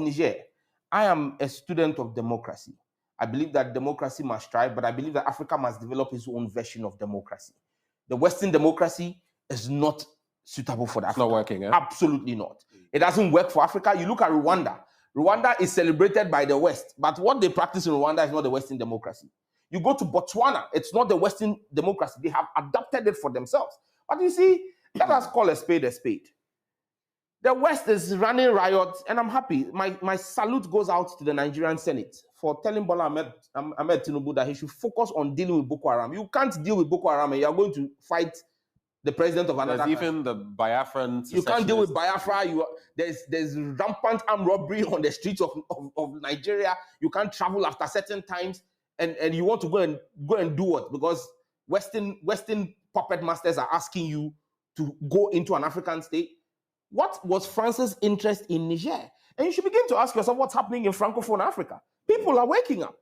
Niger, I am a student of democracy. I believe that democracy must strive, but I believe that Africa must develop its own version of democracy. The Western democracy is not suitable for Africa. It's not working, eh? Absolutely not. It doesn't work for Africa. You look at Rwanda. Rwanda is celebrated by the West, but what they practice in Rwanda is not the Western democracy. You go to Botswana, it's not the Western democracy. They have adopted it for themselves. But you see, let us call a spade a spade. The West is running riots, and I'm happy. My salute goes out to the Nigerian Senate for telling Bola Ahmed Tinubu that he should focus on dealing with Boko Haram. You can't deal with Boko Haram and you are going to fight the president of another country. Even the Biafran. You can't deal with Biafra. There's rampant armed robbery on the streets of Nigeria. You can't travel after certain times, and you want to go and do what? Because Western puppet masters are asking you to go into an African state. What was France's interest in Niger? And you should begin to ask yourself what's happening in Francophone Africa. People are waking up.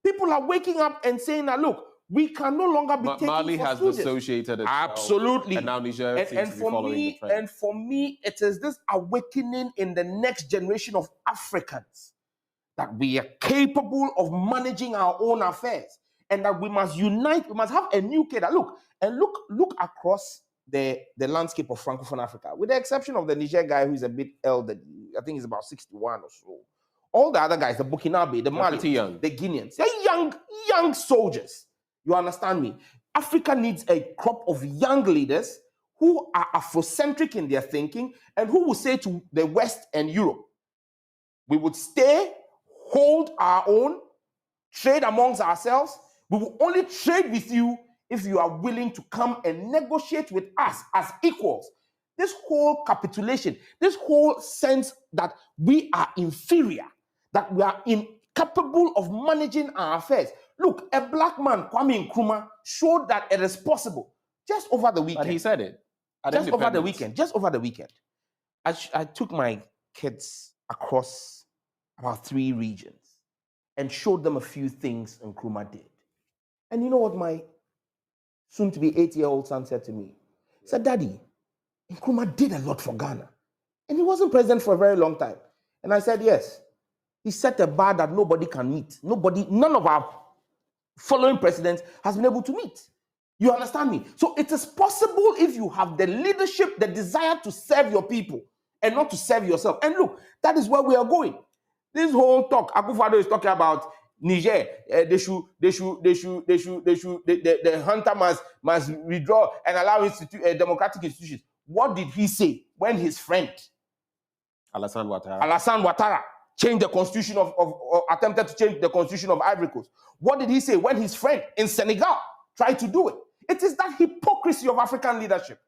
People are waking up and saying that, look, we can no longer be taken Mali for has students. Dissociated itself. Absolutely. And now Niger seems to be following the trend. And for me, it is this awakening in the next generation of Africans that we are capable of managing our own affairs and that we must unite. We must have a new cadre. Look across the landscape of Francophone Africa, with the exception of the Niger guy who is a bit elderly. I think he's about 61 or so. All the other guys, the Burkinabe, the Mali, the Guineans, they're young soldiers. You understand me? Africa needs a crop of young leaders who are Afrocentric in their thinking and who will say to the West and Europe, we would stay, hold our own, trade amongst ourselves. We will only trade with you if you are willing to come and negotiate with us as equals. This whole capitulation, this whole sense that we are inferior, that we are incapable of managing our affairs. Look, a black man, Kwame Nkrumah, showed that it is possible just over the weekend. But he said it. Just over the weekend. I took my kids across about 3 regions and showed them a few things Nkrumah did. And you know what my soon-to-be 8-year-old son said to me? He said, Daddy, Nkrumah did a lot for Ghana. And he wasn't president for a very long time. And I said, yes. He set a bar that nobody can meet. None of our following presidents has been able to meet. You understand me? So it is possible if you have the leadership, the desire to serve your people and not to serve yourself. And look, that is where we are going. This whole talk, Akufo-Addo is talking about Niger, the hunter must withdraw and allow democratic institutions. What did he say when his friend Alassane Ouattara changed the constitution attempted to change the constitution of Ivory Coast? What did he say when his friend in Senegal tried to do it? It is that hypocrisy of African leadership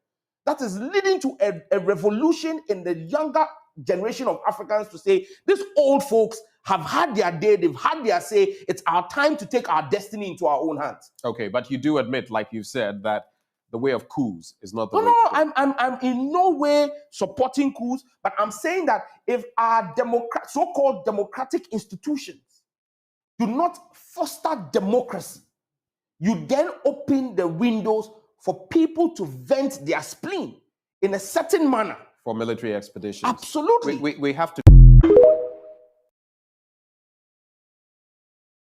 that is leading to a revolution in the younger generation of Africans to say, these old folks have had their day, they've had their say, it's our time to take our destiny into our own hands. Okay, but you do admit, like you said, that the way of coups is not the way. No, I'm in no way supporting coups, but I'm saying that if our so-called democratic institutions do not foster democracy, you then open the windows for people to vent their spleen in a certain manner. For military expeditions. Absolutely. We have to